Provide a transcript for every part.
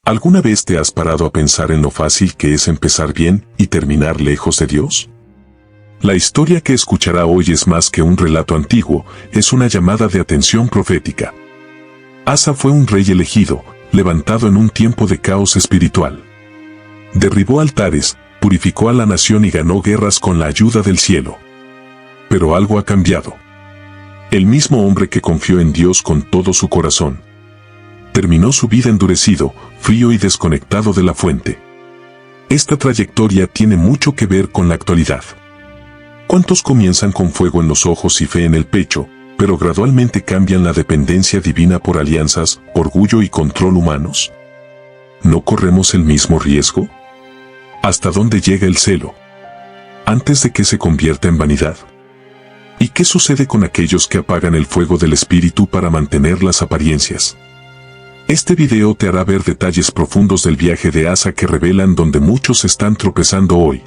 ¿Alguna vez te has parado a pensar en lo fácil que es empezar bien y terminar lejos de Dios? La historia que escuchará hoy es más que un relato antiguo, es una llamada de atención profética. Asa fue un rey elegido, levantado en un tiempo de caos espiritual. Derribó altares, purificó a la nación y ganó guerras con la ayuda del cielo. Pero algo ha cambiado. El mismo hombre que confió en Dios con todo su corazón terminó su vida endurecido, frío y desconectado de la fuente. Esta trayectoria tiene mucho que ver con la actualidad. ¿Cuántos comienzan con fuego en los ojos y fe en el pecho, pero gradualmente cambian la dependencia divina por alianzas, orgullo y control humanos? ¿No corremos el mismo riesgo? ¿Hasta dónde llega el celo? Antes de que se convierta en vanidad. ¿Y qué sucede con aquellos que apagan el fuego del espíritu para mantener las apariencias? Este video te hará ver detalles profundos del viaje de Asa que revelan donde muchos están tropezando hoy.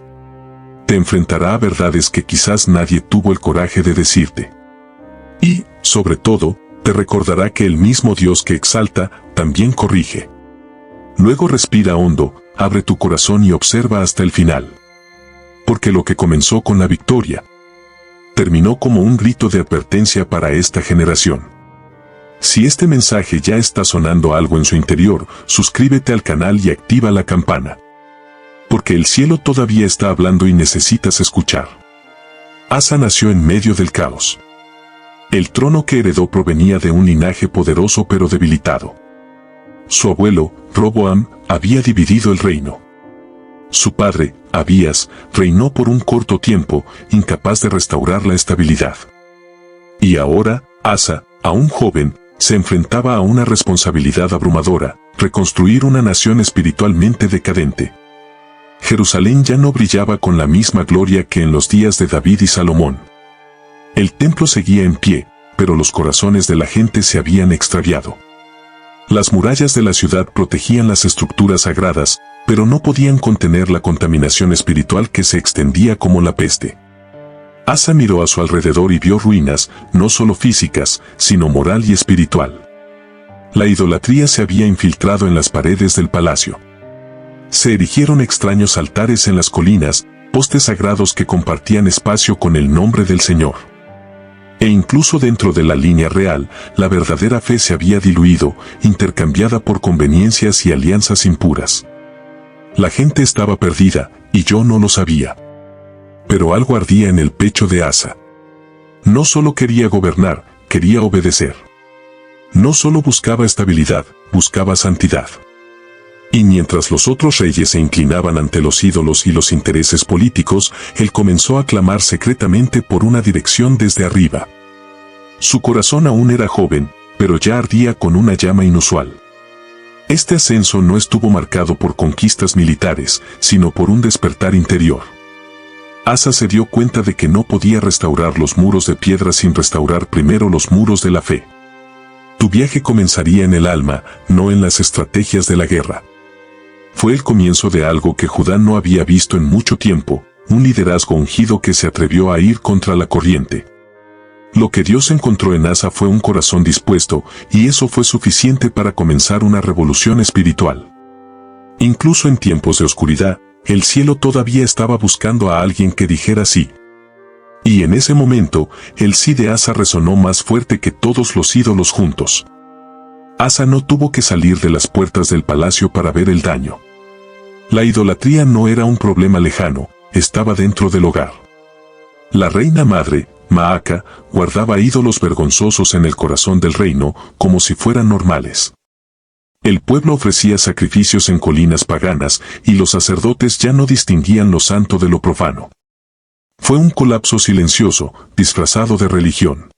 Te enfrentará a verdades que quizás nadie tuvo el coraje de decirte. Y, sobre todo, te recordará que el mismo Dios que exalta, también corrige. Luego respira hondo, abre tu corazón y observa hasta el final. Porque lo que comenzó con la victoria, terminó como un grito de advertencia para esta generación. Si este mensaje ya está sonando algo en su interior, suscríbete al canal y activa la campana. Porque el cielo todavía está hablando y necesitas escuchar. Asa nació en medio del caos. El trono que heredó provenía de un linaje poderoso pero debilitado. Su abuelo, Roboam, había dividido el reino. Su padre, Abías, reinó por un corto tiempo, incapaz de restaurar la estabilidad. Y ahora, Asa, aún joven, se enfrentaba a una responsabilidad abrumadora: reconstruir una nación espiritualmente decadente. Jerusalén ya no brillaba con la misma gloria que en los días de David y Salomón. El templo seguía en pie, pero los corazones de la gente se habían extraviado. Las murallas de la ciudad protegían las estructuras sagradas, pero no podían contener la contaminación espiritual que se extendía como la peste. Asa miró a su alrededor y vio ruinas, no solo físicas, sino moral y espiritual. La idolatría se había infiltrado en las paredes del palacio. Se erigieron extraños altares en las colinas, postes sagrados que compartían espacio con el nombre del Señor. E incluso dentro de la línea real, la verdadera fe se había diluido, intercambiada por conveniencias y alianzas impuras. La gente estaba perdida, y yo no lo sabía. Pero algo ardía en el pecho de Asa. No solo quería gobernar, quería obedecer. No solo buscaba estabilidad, buscaba santidad. Y mientras los otros reyes se inclinaban ante los ídolos y los intereses políticos, él comenzó a clamar secretamente por una dirección desde arriba. Su corazón aún era joven, pero ya ardía con una llama inusual. Este ascenso no estuvo marcado por conquistas militares, sino por un despertar interior. Asa se dio cuenta de que no podía restaurar los muros de piedra sin restaurar primero los muros de la fe. Tu viaje comenzaría en el alma, no en las estrategias de la guerra. Fue el comienzo de algo que Judá no había visto en mucho tiempo, un liderazgo ungido que se atrevió a ir contra la corriente. Lo que Dios encontró en Asa fue un corazón dispuesto, y eso fue suficiente para comenzar una revolución espiritual. Incluso en tiempos de oscuridad, el cielo todavía estaba buscando a alguien que dijera sí. Y en ese momento, el sí de Asa resonó más fuerte que todos los ídolos juntos. Asa no tuvo que salir de las puertas del palacio para ver el daño. La idolatría no era un problema lejano, estaba dentro del hogar. La reina madre, Maaca, guardaba ídolos vergonzosos en el corazón del reino, como si fueran normales. El pueblo ofrecía sacrificios en colinas paganas, y los sacerdotes ya no distinguían lo santo de lo profano. Fue un colapso silencioso, disfrazado de religión.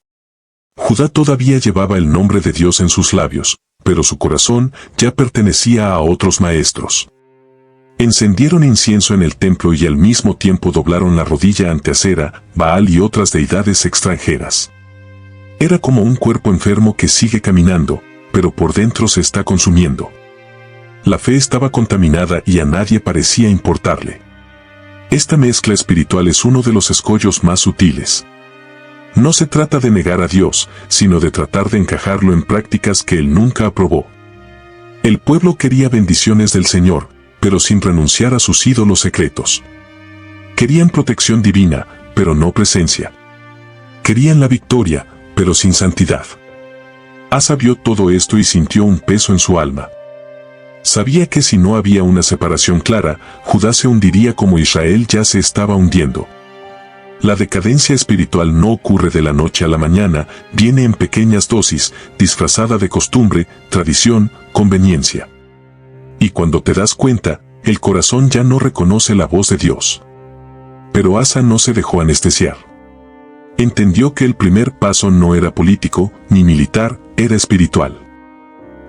Judá todavía llevaba el nombre de Dios en sus labios, pero su corazón ya pertenecía a otros maestros. Encendieron incienso en el templo y al mismo tiempo doblaron la rodilla ante Asera, Baal y otras deidades extranjeras. Era como un cuerpo enfermo que sigue caminando, pero por dentro se está consumiendo. La fe estaba contaminada y a nadie parecía importarle. Esta mezcla espiritual es uno de los escollos más sutiles. No se trata de negar a Dios, sino de tratar de encajarlo en prácticas que Él nunca aprobó. El pueblo quería bendiciones del Señor, pero sin renunciar a sus ídolos secretos. Querían protección divina, pero no presencia. Querían la victoria, pero sin santidad. Asa vio todo esto y sintió un peso en su alma. Sabía que si no había una separación clara, Judá se hundiría como Israel ya se estaba hundiendo. La decadencia espiritual no ocurre de la noche a la mañana, viene en pequeñas dosis, disfrazada de costumbre, tradición, conveniencia. Y cuando te das cuenta, el corazón ya no reconoce la voz de Dios. Pero Asa no se dejó anestesiar. Entendió que el primer paso no era político, ni militar, era espiritual.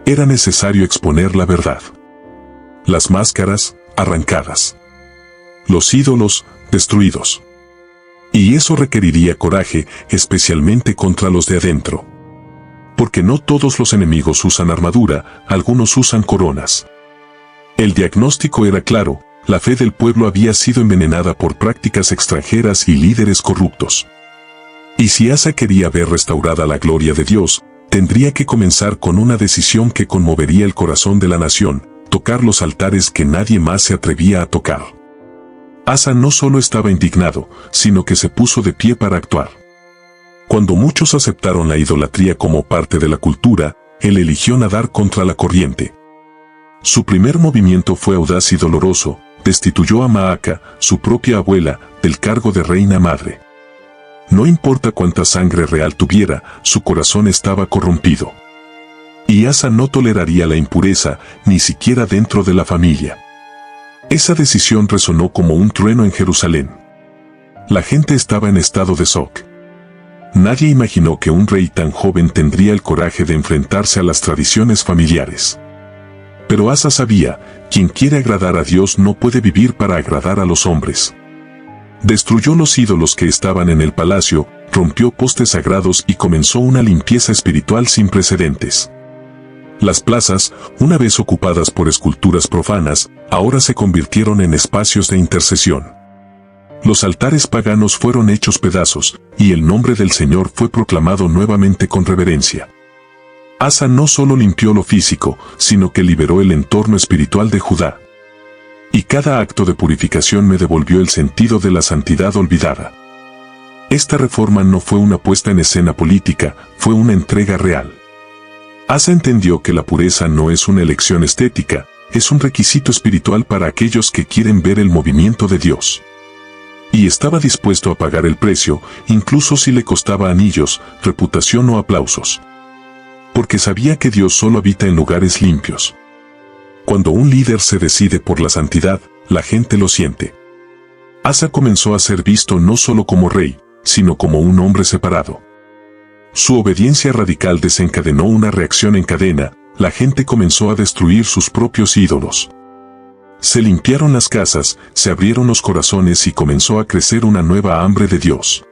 Era necesario exponer la verdad. Las máscaras, arrancadas. Los ídolos, destruidos. Y eso requeriría coraje, especialmente contra los de adentro. Porque no todos los enemigos usan armadura, algunos usan coronas. El diagnóstico era claro, la fe del pueblo había sido envenenada por prácticas extranjeras y líderes corruptos. Y si Asa quería ver restaurada la gloria de Dios, tendría que comenzar con una decisión que conmovería el corazón de la nación, tocar los altares que nadie más se atrevía a tocar. Asa no solo estaba indignado, sino que se puso de pie para actuar. Cuando muchos aceptaron la idolatría como parte de la cultura, él eligió nadar contra la corriente. Su primer movimiento fue audaz y doloroso, destituyó a Maaca, su propia abuela, del cargo de reina madre. No importa cuánta sangre real tuviera, su corazón estaba corrompido. Y Asa no toleraría la impureza, ni siquiera dentro de la familia. Esa decisión resonó como un trueno en Jerusalén. La gente estaba en estado de shock. Nadie imaginó que un rey tan joven tendría el coraje de enfrentarse a las tradiciones familiares. Pero Asa sabía, quien quiere agradar a Dios no puede vivir para agradar a los hombres. Destruyó los ídolos que estaban en el palacio, rompió postes sagrados y comenzó una limpieza espiritual sin precedentes. Las plazas, una vez ocupadas por esculturas profanas, ahora se convirtieron en espacios de intercesión. Los altares paganos fueron hechos pedazos, y el nombre del Señor fue proclamado nuevamente con reverencia. Asa no solo limpió lo físico, sino que liberó el entorno espiritual de Judá. Y cada acto de purificación me devolvió el sentido de la santidad olvidada. Esta reforma no fue una puesta en escena política, fue una entrega real. Asa entendió que la pureza no es una elección estética, es un requisito espiritual para aquellos que quieren ver el movimiento de Dios. Y estaba dispuesto a pagar el precio, incluso si le costaba anillos, reputación o aplausos. Porque sabía que Dios solo habita en lugares limpios. Cuando un líder se decide por la santidad, la gente lo siente. Asa comenzó a ser visto no solo como rey, sino como un hombre separado. Su obediencia radical desencadenó una reacción en cadena, la gente comenzó a destruir sus propios ídolos. Se limpiaron las casas, se abrieron los corazones y comenzó a crecer una nueva hambre de Dios.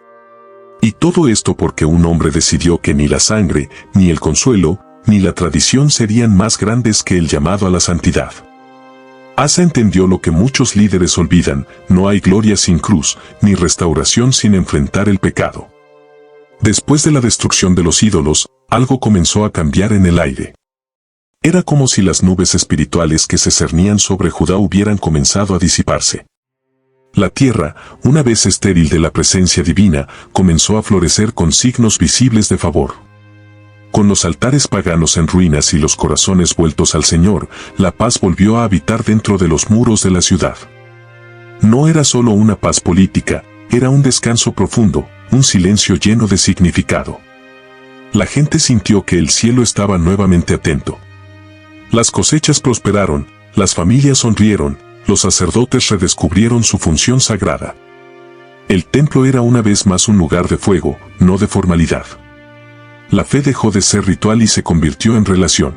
Y todo esto porque un hombre decidió que ni la sangre, ni el consuelo, ni la tradición serían más grandes que el llamado a la santidad. Asa entendió lo que muchos líderes olvidan: no hay gloria sin cruz, ni restauración sin enfrentar el pecado. Después de la destrucción de los ídolos, algo comenzó a cambiar en el aire. Era como si las nubes espirituales que se cernían sobre Judá hubieran comenzado a disiparse. La tierra, una vez estéril de la presencia divina, comenzó a florecer con signos visibles de favor. Con los altares paganos en ruinas y los corazones vueltos al Señor, la paz volvió a habitar dentro de los muros de la ciudad. No era solo una paz política, era un descanso profundo, un silencio lleno de significado. La gente sintió que el cielo estaba nuevamente atento. Las cosechas prosperaron, las familias sonrieron, los sacerdotes redescubrieron su función sagrada. El templo era una vez más un lugar de fuego, no de formalidad. La fe dejó de ser ritual y se convirtió en relación.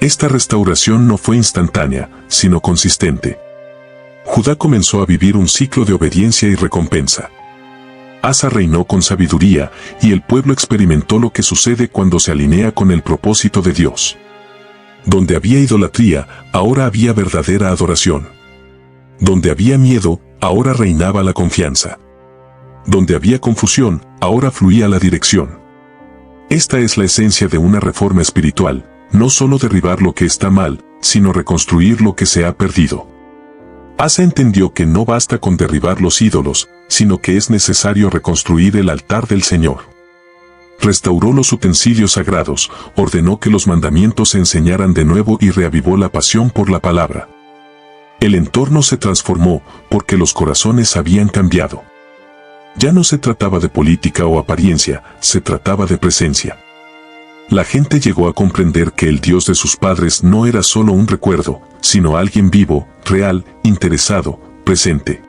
Esta restauración no fue instantánea, sino consistente. Judá comenzó a vivir un ciclo de obediencia y recompensa. Asa reinó con sabiduría, y el pueblo experimentó lo que sucede cuando se alinea con el propósito de Dios. Donde había idolatría, ahora había verdadera adoración. Donde había miedo, ahora reinaba la confianza. Donde había confusión, ahora fluía la dirección. Esta es la esencia de una reforma espiritual: no solo derribar lo que está mal, sino reconstruir lo que se ha perdido. Asa entendió que no basta con derribar los ídolos, sino que es necesario reconstruir el altar del Señor. Restauró los utensilios sagrados, ordenó que los mandamientos se enseñaran de nuevo y reavivó la pasión por la palabra. El entorno se transformó porque los corazones habían cambiado. Ya no se trataba de política o apariencia, se trataba de presencia. La gente llegó a comprender que el Dios de sus padres no era solo un recuerdo, sino alguien vivo, real, interesado, presente.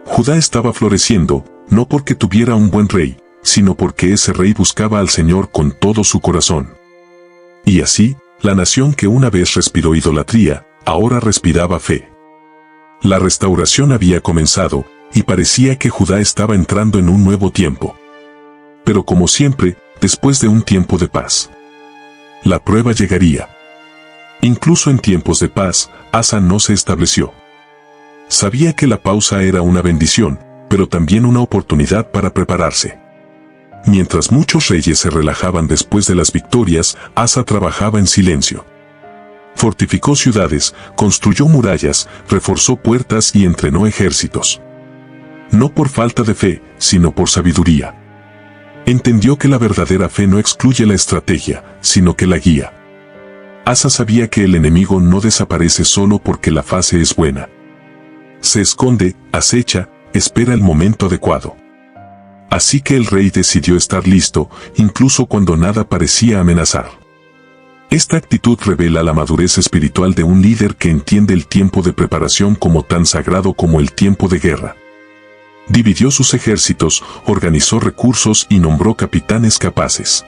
Judá estaba floreciendo, no porque tuviera un buen rey, sino porque ese rey buscaba al Señor con todo su corazón. Y así, la nación que una vez respiró idolatría, ahora respiraba fe. La restauración había comenzado, y parecía que Judá estaba entrando en un nuevo tiempo. Pero como siempre, después de un tiempo de paz, la prueba llegaría. Incluso en tiempos de paz, Asa no se estableció. Sabía que la pausa era una bendición, pero también una oportunidad para prepararse. Mientras muchos reyes se relajaban después de las victorias, Asa trabajaba en silencio. Fortificó ciudades, construyó murallas, reforzó puertas y entrenó ejércitos. No por falta de fe, sino por sabiduría. Entendió que la verdadera fe no excluye la estrategia, sino que la guía. Asa sabía que el enemigo no desaparece solo porque la fase es buena. Se esconde, acecha, espera el momento adecuado. Así que el rey decidió estar listo, incluso cuando nada parecía amenazar. Esta actitud revela la madurez espiritual de un líder que entiende el tiempo de preparación como tan sagrado como el tiempo de guerra. Dividió sus ejércitos, organizó recursos y nombró capitanes capaces.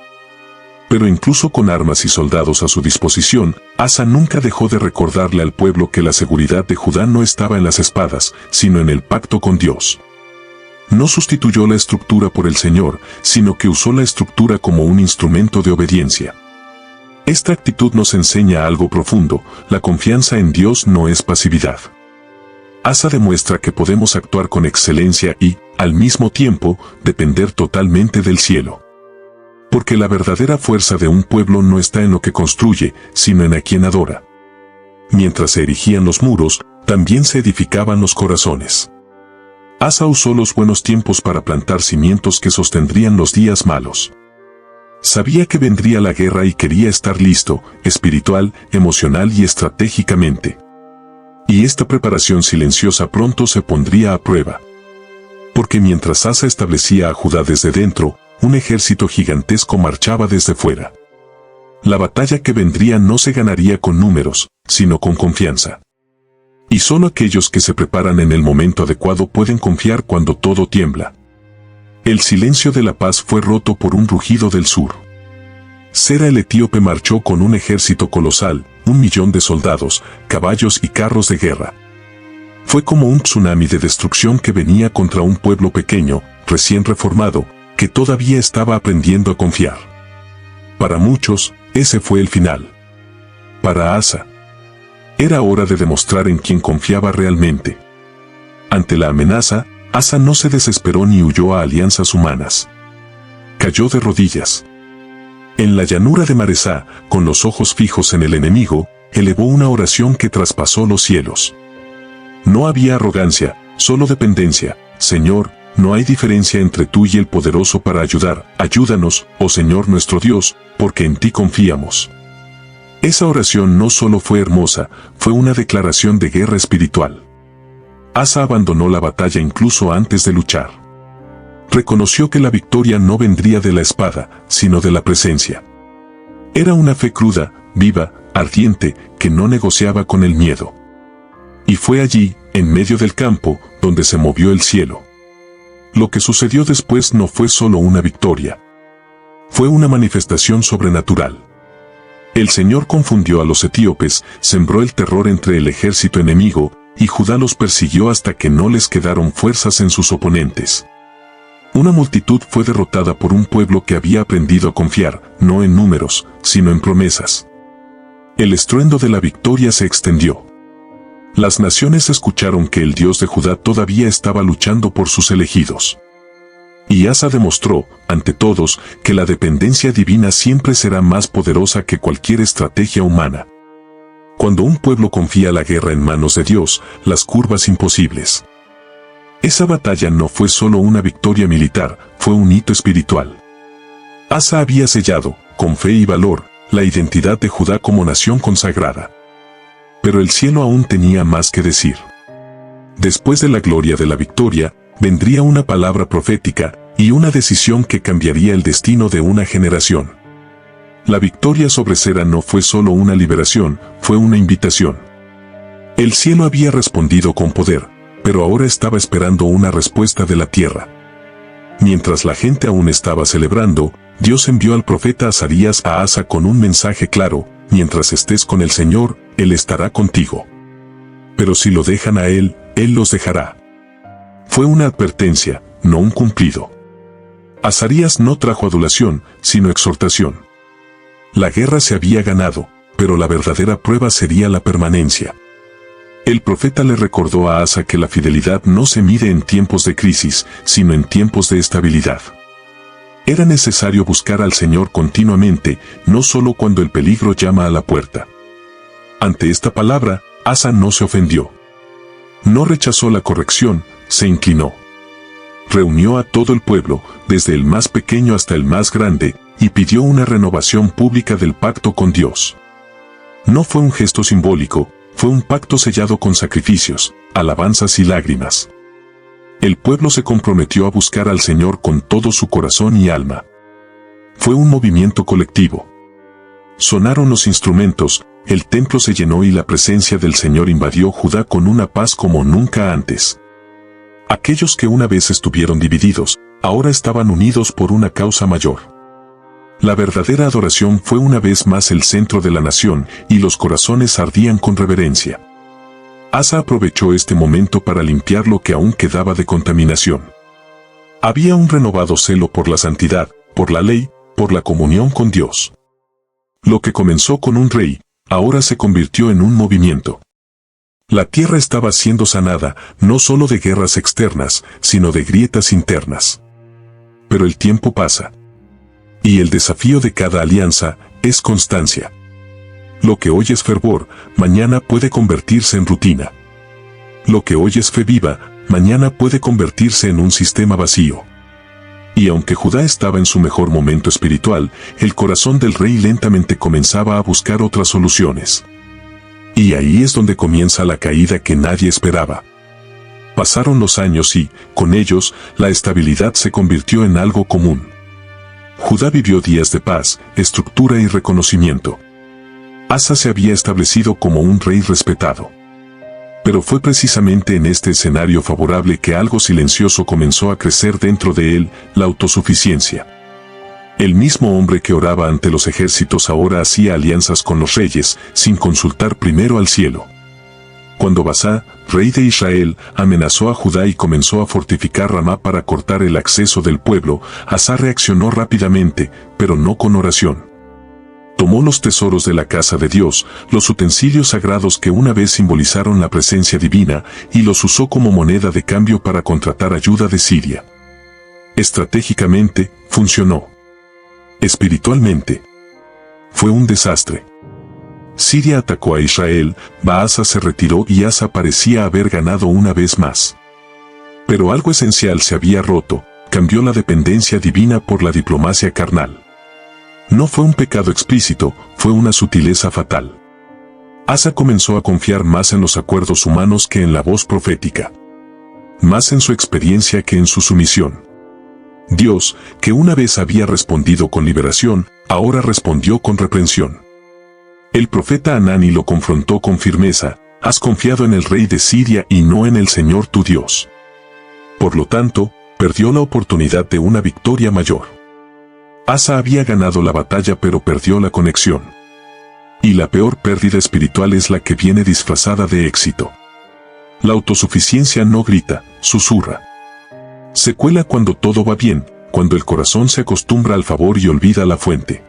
Pero incluso con armas y soldados a su disposición, Asa nunca dejó de recordarle al pueblo que la seguridad de Judá no estaba en las espadas, sino en el pacto con Dios. No sustituyó la estructura por el Señor, sino que usó la estructura como un instrumento de obediencia. Esta actitud nos enseña algo profundo: la confianza en Dios no es pasividad. Asa demuestra que podemos actuar con excelencia y, al mismo tiempo, depender totalmente del cielo. Porque la verdadera fuerza de un pueblo no está en lo que construye, sino en a quien adora. Mientras se erigían los muros, también se edificaban los corazones. Asa usó los buenos tiempos para plantar cimientos que sostendrían los días malos. Sabía que vendría la guerra y quería estar listo, espiritual, emocional y estratégicamente. Y esta preparación silenciosa pronto se pondría a prueba. Porque mientras Asa establecía a Judá desde dentro, un ejército gigantesco marchaba desde fuera. La batalla que vendría no se ganaría con números, sino con confianza. Y solo aquellos que se preparan en el momento adecuado pueden confiar cuando todo tiembla. El silencio de la paz fue roto por un rugido del sur. Sera el etíope marchó con un ejército colosal, 1.000.000 de soldados, caballos y carros de guerra. Fue como un tsunami de destrucción que venía contra un pueblo pequeño, recién reformado, que todavía estaba aprendiendo a confiar. Para muchos, ese fue el final. Para Asa, era hora de demostrar en quién confiaba realmente. Ante la amenaza, Asa no se desesperó ni huyó a alianzas humanas. Cayó de rodillas. En la llanura de Maresá, con los ojos fijos en el enemigo, elevó una oración que traspasó los cielos. No había arrogancia, solo dependencia. Señor, no hay diferencia entre tú y el poderoso para ayudar. Ayúdanos, oh Señor nuestro Dios, porque en ti confiamos. Esa oración no solo fue hermosa, fue una declaración de guerra espiritual. Asa abandonó la batalla incluso antes de luchar. Reconoció que la victoria no vendría de la espada, sino de la presencia. Era una fe cruda, viva, ardiente, que no negociaba con el miedo. Y fue allí, en medio del campo, donde se movió el cielo. Lo que sucedió después no fue solo una victoria. Fue una manifestación sobrenatural. El Señor confundió a los etíopes, sembró el terror entre el ejército enemigo, y Judá los persiguió hasta que no les quedaron fuerzas en sus oponentes. Una multitud fue derrotada por un pueblo que había aprendido a confiar, no en números, sino en promesas. El estruendo de la victoria se extendió. Las naciones escucharon que el Dios de Judá todavía estaba luchando por sus elegidos. Y Asa demostró, ante todos, que la dependencia divina siempre será más poderosa que cualquier estrategia humana. Cuando un pueblo confía la guerra en manos de Dios, las curvas imposibles. Esa batalla no fue solo una victoria militar, fue un hito espiritual. Asa había sellado, con fe y valor, la identidad de Judá como nación consagrada. Pero el cielo aún tenía más que decir. Después de la gloria de la victoria, vendría una palabra profética y una decisión que cambiaría el destino de una generación. La victoria sobre Sera no fue solo una liberación, fue una invitación. El cielo había respondido con poder, pero ahora estaba esperando una respuesta de la tierra. Mientras la gente aún estaba celebrando, Dios envió al profeta Azarías a Asa con un mensaje claro: mientras estés con el Señor, Él estará contigo. Pero si lo dejan a Él, Él los dejará. Fue una advertencia, no un cumplido. Azarías no trajo adulación, sino exhortación. La guerra se había ganado, pero la verdadera prueba sería la permanencia. El profeta le recordó a Asa que la fidelidad no se mide en tiempos de crisis, sino en tiempos de estabilidad. Era necesario buscar al Señor continuamente, no solo cuando el peligro llama a la puerta. Ante esta palabra, Asa no se ofendió. No rechazó la corrección, se inclinó. Reunió a todo el pueblo, desde el más pequeño hasta el más grande, y pidió una renovación pública del pacto con Dios. No fue un gesto simbólico, fue un pacto sellado con sacrificios, alabanzas y lágrimas. El pueblo se comprometió a buscar al Señor con todo su corazón y alma. Fue un movimiento colectivo. Sonaron los instrumentos, el templo se llenó y la presencia del Señor invadió Judá con una paz como nunca antes. Aquellos que una vez estuvieron divididos, ahora estaban unidos por una causa mayor. La verdadera adoración fue una vez más el centro de la nación, y los corazones ardían con reverencia. Asa aprovechó este momento para limpiar lo que aún quedaba de contaminación. Había un renovado celo por la santidad, por la ley, por la comunión con Dios. Lo que comenzó con un rey, ahora se convirtió en un movimiento. La tierra estaba siendo sanada, no solo de guerras externas, sino de grietas internas. Pero el tiempo pasa. Y el desafío de cada alianza es constancia. Lo que hoy es fervor, mañana puede convertirse en rutina. Lo que hoy es fe viva, mañana puede convertirse en un sistema vacío. Y aunque Judá estaba en su mejor momento espiritual, el corazón del rey lentamente comenzaba a buscar otras soluciones. Y ahí es donde comienza la caída que nadie esperaba. Pasaron los años y, con ellos, la estabilidad se convirtió en algo común. Judá vivió días de paz, estructura y reconocimiento. Asa se había establecido como un rey respetado. Pero fue precisamente en este escenario favorable que algo silencioso comenzó a crecer dentro de él: la autosuficiencia. El mismo hombre que oraba ante los ejércitos ahora hacía alianzas con los reyes, sin consultar primero al cielo. Cuando Basá, rey de Israel, amenazó a Judá y comenzó a fortificar Ramá para cortar el acceso del pueblo, Asa reaccionó rápidamente, pero no con oración. Tomó los tesoros de la casa de Dios, los utensilios sagrados que una vez simbolizaron la presencia divina, y los usó como moneda de cambio para contratar ayuda de Siria. Estratégicamente, funcionó. Espiritualmente, fue un desastre. Siria atacó a Israel, Baasa se retiró y Asa parecía haber ganado una vez más. Pero algo esencial se había roto: cambió la dependencia divina por la diplomacia carnal. No fue un pecado explícito, fue una sutileza fatal. Asa comenzó a confiar más en los acuerdos humanos que en la voz profética. Más en su experiencia que en su sumisión. Dios, que una vez había respondido con liberación, ahora respondió con reprensión. El profeta Hanani lo confrontó con firmeza: has confiado en el rey de Siria y no en el Señor tu Dios. Por lo tanto, perdió la oportunidad de una victoria mayor. Asa había ganado la batalla pero perdió la conexión. Y la peor pérdida espiritual es la que viene disfrazada de éxito. La autosuficiencia no grita, susurra. Se cuela cuando todo va bien, cuando el corazón se acostumbra al favor y olvida la fuente.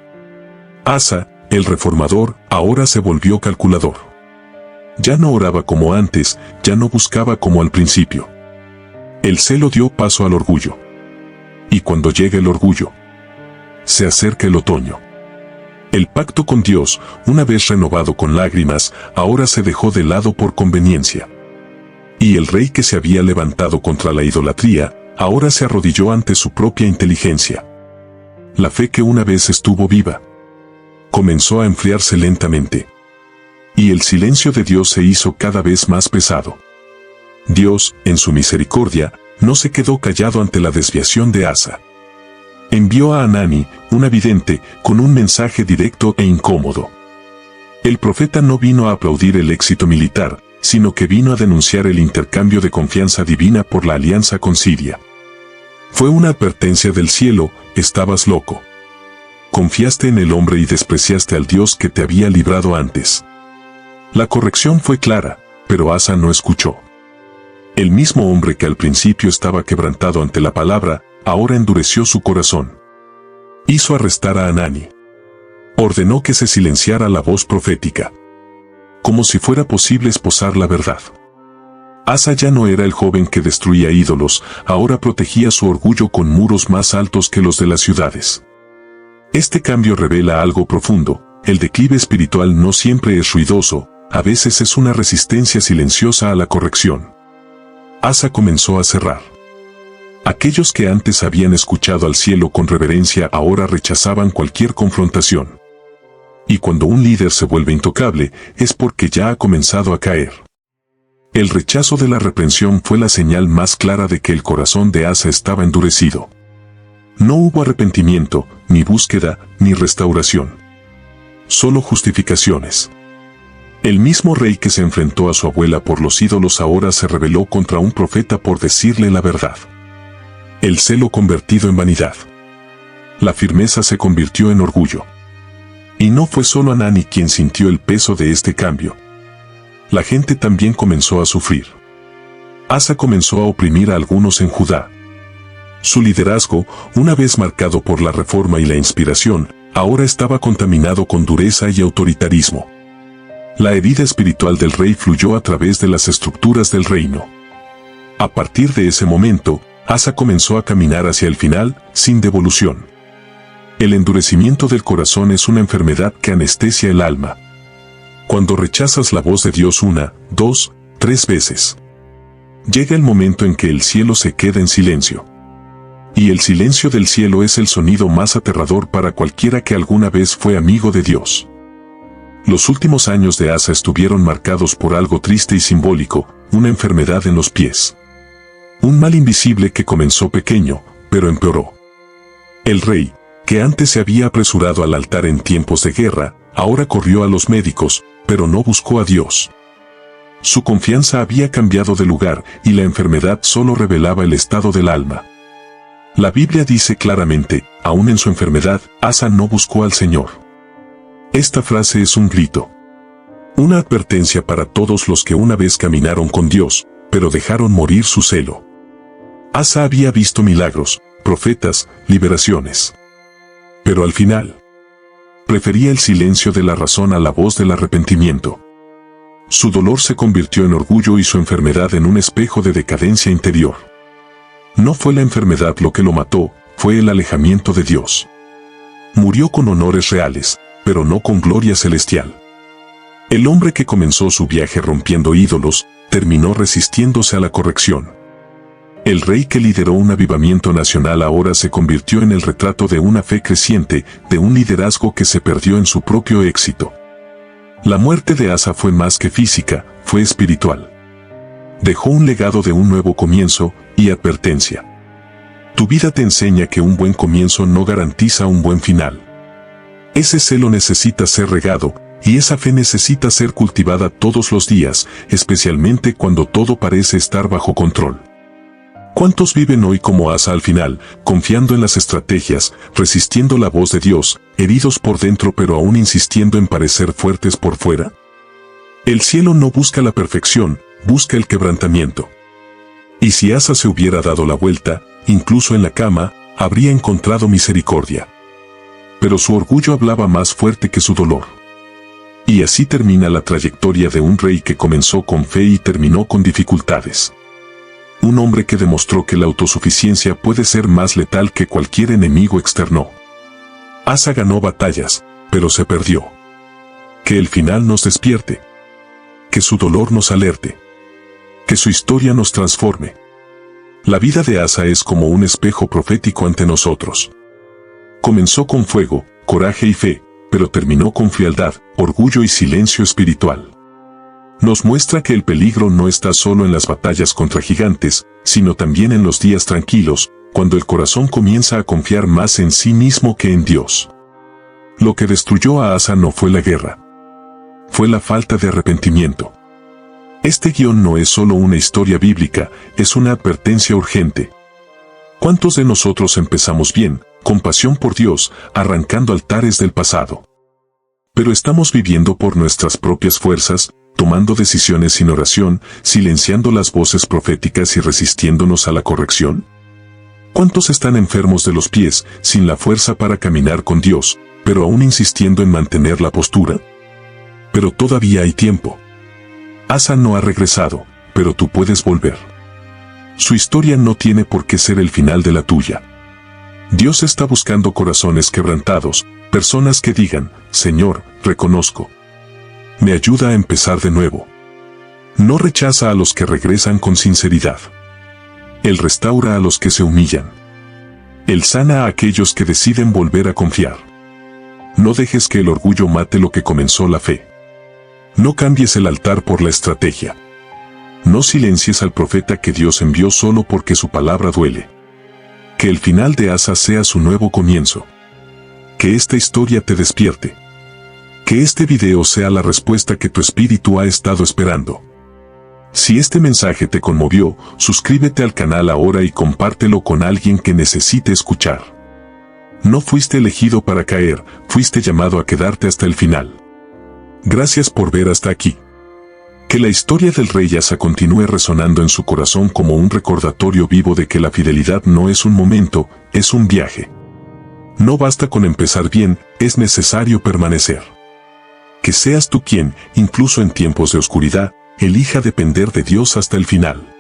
Asa, el reformador, ahora se volvió calculador. Ya no oraba como antes, ya no buscaba como al principio. El celo dio paso al orgullo. Y cuando llega el orgullo, se acerca el otoño. El pacto con Dios, una vez renovado con lágrimas, ahora se dejó de lado por conveniencia. Y el rey que se había levantado contra la idolatría, ahora se arrodilló ante su propia inteligencia. La fe que una vez estuvo viva, comenzó a enfriarse lentamente. Y el silencio de Dios se hizo cada vez más pesado. Dios, en su misericordia, no se quedó callado ante la desviación de Asa. Envió a Hanani, un vidente, con un mensaje directo e incómodo. El profeta no vino a aplaudir el éxito militar, sino que vino a denunciar el intercambio de confianza divina por la alianza con Siria. Fue una advertencia del cielo: estabas loco. Confiaste en el hombre y despreciaste al Dios que te había librado antes. La corrección fue clara, pero Asa no escuchó. El mismo hombre que al principio estaba quebrantado ante la palabra, ahora endureció su corazón. Hizo arrestar a Hanani. Ordenó que se silenciara la voz profética. Como si fuera posible esposar la verdad. Asa ya no era el joven que destruía ídolos, ahora protegía su orgullo con muros más altos que los de las ciudades. Este cambio revela algo profundo: el declive espiritual no siempre es ruidoso, a veces es una resistencia silenciosa a la corrección. Asa comenzó a cerrar. Aquellos que antes habían escuchado al cielo con reverencia ahora rechazaban cualquier confrontación. Y cuando un líder se vuelve intocable, es porque ya ha comenzado a caer. El rechazo de la reprensión fue la señal más clara de que el corazón de Asa estaba endurecido. No hubo arrepentimiento, ni búsqueda, ni restauración. Solo justificaciones. El mismo rey que se enfrentó a su abuela por los ídolos ahora se rebeló contra un profeta por decirle la verdad. El celo convertido en vanidad. La firmeza se convirtió en orgullo. Y no fue solo Hanani quien sintió el peso de este cambio. La gente también comenzó a sufrir. Asa comenzó a oprimir a algunos en Judá. Su liderazgo, una vez marcado por la reforma y la inspiración, ahora estaba contaminado con dureza y autoritarismo. La herida espiritual del rey fluyó a través de las estructuras del reino. A partir de ese momento, Asa comenzó a caminar hacia el final, sin devolución. El endurecimiento del corazón es una enfermedad que anestesia el alma. Cuando rechazas la voz de Dios 1, 2, 3 veces, llega el momento en que el cielo se queda en silencio. Y el silencio del cielo es el sonido más aterrador para cualquiera que alguna vez fue amigo de Dios. Los últimos años de Asa estuvieron marcados por algo triste y simbólico: una enfermedad en los pies. Un mal invisible que comenzó pequeño, pero empeoró. El rey, que antes se había apresurado al altar en tiempos de guerra, ahora corrió a los médicos, pero no buscó a Dios. Su confianza había cambiado de lugar y la enfermedad solo revelaba el estado del alma. La Biblia dice claramente: aún en su enfermedad, Asa no buscó al Señor. Esta frase es un grito. Una advertencia para todos los que una vez caminaron con Dios, pero dejaron morir su celo. Asa había visto milagros, profetas, liberaciones. Pero al final, prefería el silencio de la razón a la voz del arrepentimiento. Su dolor se convirtió en orgullo y su enfermedad en un espejo de decadencia interior. No fue la enfermedad lo que lo mató, fue el alejamiento de Dios. Murió con honores reales, pero no con gloria celestial. El hombre que comenzó su viaje rompiendo ídolos, terminó resistiéndose a la corrección. El rey que lideró un avivamiento nacional ahora se convirtió en el retrato de una fe creciente, de un liderazgo que se perdió en su propio éxito. La muerte de Asa fue más que física, fue espiritual. Dejó un legado de un nuevo comienzo y advertencia. Tu vida te enseña que un buen comienzo no garantiza un buen final. Ese celo necesita ser regado, y esa fe necesita ser cultivada todos los días, especialmente cuando todo parece estar bajo control. ¿Cuántos viven hoy como Asa al final, confiando en las estrategias, resistiendo la voz de Dios, heridos por dentro pero aún insistiendo en parecer fuertes por fuera? El cielo no busca la perfección, busca el quebrantamiento. Y si Asa se hubiera dado la vuelta, incluso en la cama, habría encontrado misericordia. Pero su orgullo hablaba más fuerte que su dolor. Y así termina la trayectoria de un rey que comenzó con fe y terminó con dificultades. un hombre que demostró que la autosuficiencia puede ser más letal que cualquier enemigo externo. Asa ganó batallas, pero se perdió. Que el final nos despierte. Que su dolor nos alerte. Que su historia nos transforme. La vida de Asa es como un espejo profético ante nosotros. Comenzó con fuego, coraje y fe, pero terminó con frialdad, orgullo y silencio espiritual. Nos muestra que el peligro no está solo en las batallas contra gigantes, sino también en los días tranquilos, cuando el corazón comienza a confiar más en sí mismo que en Dios. Lo que destruyó a Asa no fue la guerra. Fue la falta de arrepentimiento. Este guión no es solo una historia bíblica, es una advertencia urgente. ¿Cuántos de nosotros empezamos bien, con pasión por Dios, arrancando altares del pasado? Pero estamos viviendo por nuestras propias fuerzas, tomando decisiones sin oración, silenciando las voces proféticas y resistiéndonos a la corrección. ¿Cuántos están enfermos de los pies, sin la fuerza para caminar con Dios, pero aún insistiendo en mantener la postura? Pero todavía hay tiempo. Asa no ha regresado, pero tú puedes volver. Su historia no tiene por qué ser el final de la tuya. Dios está buscando corazones quebrantados, personas que digan, Señor, reconozco. Me ayuda a empezar de nuevo. No rechaza a los que regresan con sinceridad. Él restaura a los que se humillan. Él sana a aquellos que deciden volver a confiar. No dejes que el orgullo mate lo que comenzó la fe. No cambies el altar por la estrategia. No silencies al profeta que Dios envió solo porque su palabra duele. Que el final de Asa sea su nuevo comienzo. Que esta historia te despierte. Que este video sea la respuesta que tu espíritu ha estado esperando. Si este mensaje te conmovió, suscríbete al canal ahora y compártelo con alguien que necesite escuchar. No fuiste elegido para caer, fuiste llamado a quedarte hasta el final. Gracias por ver hasta aquí. Que la historia del rey Asa continúe resonando en su corazón como un recordatorio vivo de que la fidelidad no es un momento, es un viaje. No basta con empezar bien, es necesario permanecer. Que seas tú quien, incluso en tiempos de oscuridad, elija depender de Dios hasta el final.